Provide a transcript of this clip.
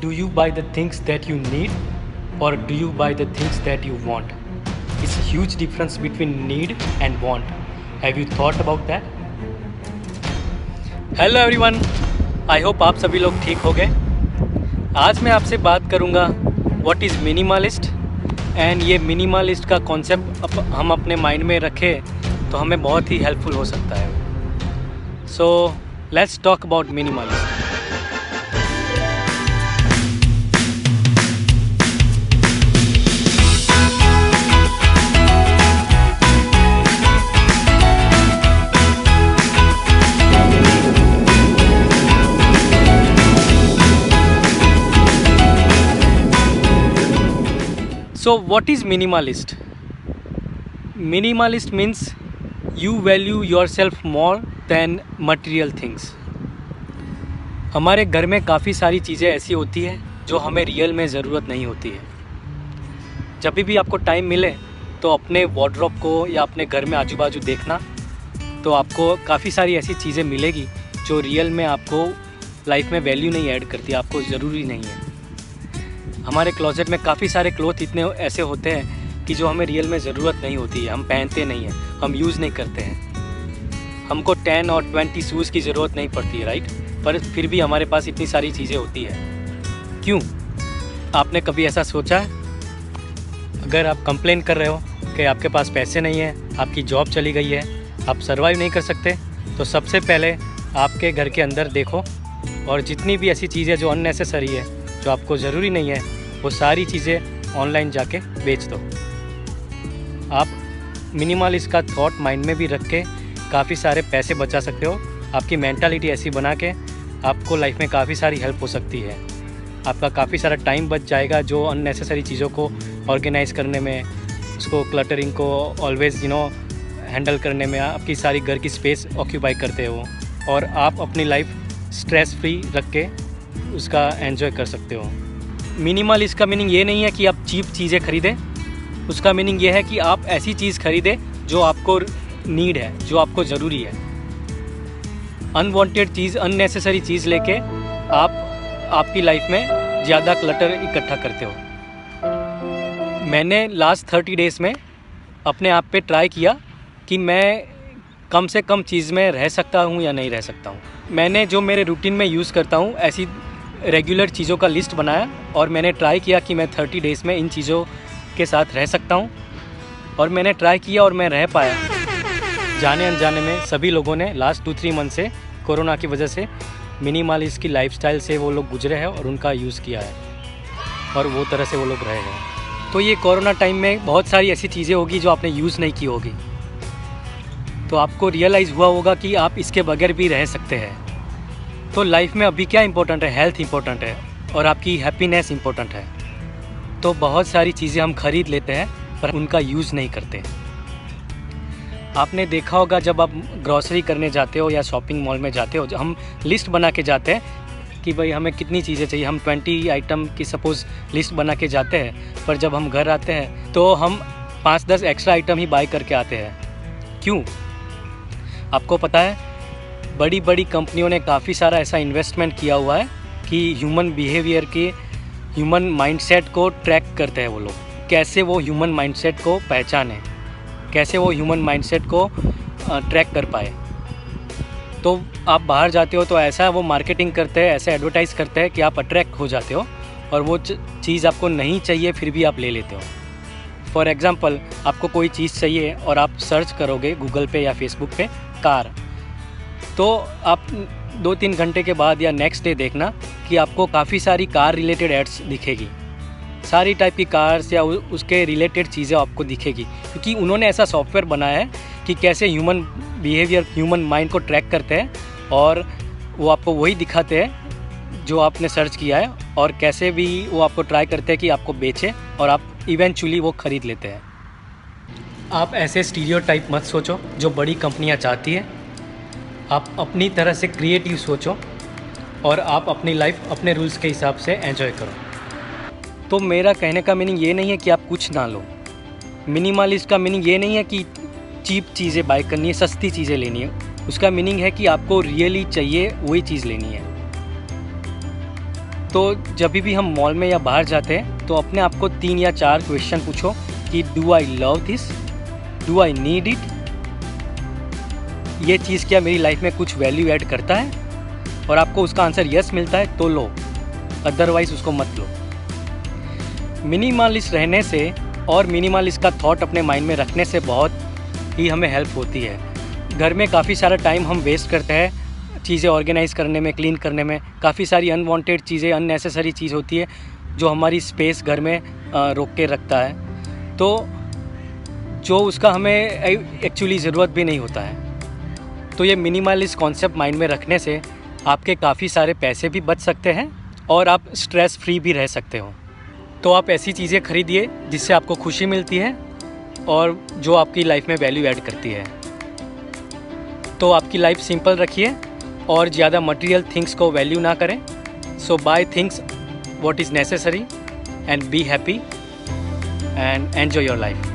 Do you buy the things that you need or do you buy the things that you want? It's a huge difference between need and want. Have you thought about that? Hello everyone, I hope आप सभी लोग ठीक हो गए। आज मैं आपसे बात करूंगा व्हाट इज़ मिनिमलिस्ट एंड ये मिनिमलिस्ट का कॉन्सेप्ट हम अपने माइंड में रखें तो हमें बहुत ही हेल्पफुल हो सकता है। So let's talk about minimalist. So what is minimalist? Minimalist means you value yourself more than material things. हमारे घर में काफ़ी सारी चीज़ें ऐसी होती हैं जो हमें रियल में ज़रूरत नहीं होती है। जब भी आपको टाइम मिले तो अपने वार्डरोब को या अपने घर में आजू बाजू देखना, तो आपको काफ़ी सारी ऐसी चीज़ें मिलेगी जो रियल में आपको लाइफ में वैल्यू नहीं ऐड करती, आपको ज़रूरी नहीं है। हमारे क्लोजेट में काफ़ी सारे क्लोथ इतने ऐसे होते हैं कि जो हमें रियल में ज़रूरत नहीं होती है, हम पहनते नहीं हैं, हम यूज़ नहीं करते हैं। हमको 10 और 20 शूज़ की ज़रूरत नहीं पड़ती है, राइट? पर फिर भी हमारे पास इतनी सारी चीज़ें होती है। क्यों? आपने कभी ऐसा सोचा है? अगर आप कंप्लेन कर रहे हो कि आपके पास पैसे नहीं हैं, आपकी जॉब चली गई है, आप सर्वाइव नहीं कर सकते, तो सबसे पहले आपके घर के अंदर देखो और जितनी भी ऐसी चीज़ें जो अननेसेसरी है, जो आपको ज़रूरी नहीं है, वो सारी चीज़ें ऑनलाइन जाके बेच दो। आप मिनिमलिस्ट का थॉट माइंड में भी रख के काफ़ी सारे पैसे बचा सकते हो। आपकी मेंटालिटी ऐसी बना के आपको लाइफ में काफ़ी सारी हेल्प हो सकती है। आपका काफ़ी सारा टाइम बच जाएगा जो अननेसेसरी चीज़ों को ऑर्गेनाइज़ करने में, उसको क्लटरिंग को ऑलवेज़ हैंडल करने में आपकी सारी घर की स्पेस ऑक्यूपाई करते हो और आप अपनी लाइफ स्ट्रेस फ्री रख के उसका एंजॉय कर सकते हो। मिनिमलिस्ट का मीनिंग ये नहीं है कि आप चीप चीज़ें खरीदें, उसका मीनिंग ये है कि आप ऐसी चीज़ खरीदें जो आपको नीड है, जो आपको ज़रूरी है। अनवांटेड चीज़, अननेसेसरी चीज़ लेके आप आपकी लाइफ में ज़्यादा क्लटर इकट्ठा करते हो। मैंने लास्ट 30 डेज़ में अपने आप पे ट्राई किया कि मैं कम से कम चीज़ में रह सकता हूँ या नहीं रह सकता हूँ। मैंने जो मेरे रूटीन में यूज़ करता हूँ ऐसी रेगुलर चीज़ों का लिस्ट बनाया और मैंने ट्राई किया कि मैं 30 डेज़ में इन चीज़ों के साथ रह सकता हूँ, और मैंने ट्राई किया और मैं रह पाया। जाने अनजाने में सभी लोगों ने लास्ट 2-3 मंथ से कोरोना की वजह से मिनिमलिस्ट की लाइफस्टाइल से वो लोग गुजरे हैं और उनका यूज़ किया है और वो तरह से वो लोग रहे हैं। तो ये कोरोना टाइम में बहुत सारी ऐसी चीज़ें होगी जो आपने यूज़ नहीं की होगी, तो आपको रियलाइज़ हुआ होगा कि आप इसके बगैर भी रह सकते हैं। तो लाइफ में अभी क्या इंपॉर्टेंट है? हेल्थ इंपॉर्टेंट है और आपकी हैप्पीनेस इंपॉर्टेंट है। तो बहुत सारी चीज़ें हम खरीद लेते हैं पर उनका यूज़ नहीं करते। आपने देखा होगा जब आप ग्रॉसरी करने जाते हो या शॉपिंग मॉल में जाते हो, हम लिस्ट बना के जाते हैं कि भाई हमें कितनी चीज़ें चाहिए। हम 20 आइटम की सपोज़ लिस्ट बना के जाते हैं, पर जब हम घर आते हैं तो हम 5-10 एक्स्ट्रा आइटम ही बाय करके आते हैं। क्यों? आपको पता है, बड़ी बड़ी कंपनियों ने काफ़ी सारा ऐसा इन्वेस्टमेंट किया हुआ है कि ह्यूमन बिहेवियर के, ह्यूमन माइंडसेट को ट्रैक करते हैं वो लोग। कैसे वो ह्यूमन माइंडसेट को पहचाने, कैसे वो ह्यूमन माइंडसेट को ट्रैक कर पाए। तो आप बाहर जाते हो तो ऐसा वो मार्केटिंग करते हैं, ऐसे एडवर्टाइज़ करते हैं कि आप अट्रैक्ट हो जाते हो और वो चीज़ आपको नहीं चाहिए फिर भी आप ले लेते हो। फॉर एग्ज़ाम्पल, आपको कोई चीज़ चाहिए और आप सर्च करोगे गूगल पे या फेसबुक पे कार, तो आप 2-3 घंटे के बाद या नेक्स्ट डे देखना कि आपको काफ़ी सारी कार रिलेटेड एड्स दिखेगी। सारी टाइप की कार्स या उसके रिलेटेड चीज़ें आपको दिखेगी, क्योंकि उन्होंने ऐसा सॉफ्टवेयर बनाया है कि कैसे ह्यूमन बिहेवियर, ह्यूमन माइंड को ट्रैक करते हैं और वो आपको वही दिखाते हैं जो आपने सर्च किया है, और कैसे भी वो आपको ट्राई करते हैं कि आपको बेचे और आप इवेंचुअली वो ख़रीद लेते हैं। आप ऐसे स्टीरियोटाइप मत सोचो जो बड़ी कंपनियां चाहती है। आप अपनी तरह से क्रिएटिव सोचो और आप अपनी लाइफ अपने रूल्स के हिसाब से एंजॉय करो। तो मेरा कहने का मीनिंग ये नहीं है कि आप कुछ ना लो। मिनिमलिस्ट का मीनिंग ये नहीं है कि चीप चीज़ें बाय करनी है, सस्ती चीज़ें लेनी है। उसका मीनिंग है कि आपको रियली चाहिए वही चीज़ लेनी है। तो जब भी हम मॉल में या बाहर जाते हैं तो अपने आप को 3 या 4 क्वेश्चन पूछो कि do I love this, do I need it, ये चीज़ क्या मेरी लाइफ में कुछ वैल्यू ऐड करता है, और आपको उसका आंसर यस मिलता है तो लो, अदरवाइज़ उसको मत लो। मिनिमलिस्ट रहने से और मिनिमलिस्ट का थॉट अपने माइंड में रखने से बहुत ही हमें हेल्प होती है। घर में काफ़ी सारा टाइम हम वेस्ट करते हैं चीज़ें ऑर्गेनाइज़ करने में, क्लीन करने में। काफ़ी सारी अनवांटेड चीज़ें, अननेसेसरी चीज़ होती है जो हमारी स्पेस घर में रोक के रखता है, तो जो उसका हमें एक्चुअली ज़रूरत भी नहीं होता है। तो ये मिनिमलिस्ट कॉन्सेप्ट माइंड में रखने से आपके काफ़ी सारे पैसे भी बच सकते हैं और आप स्ट्रेस फ्री भी रह सकते हो। तो आप ऐसी चीज़ें खरीदिए जिससे आपको खुशी मिलती है और जो आपकी लाइफ में वैल्यू ऐड करती है। तो आपकी लाइफ सिंपल रखिए और ज़्यादा मटेरियल थिंग्स को वैल्यू ना करें। So buy things what is necessary and be happy and enjoy your life.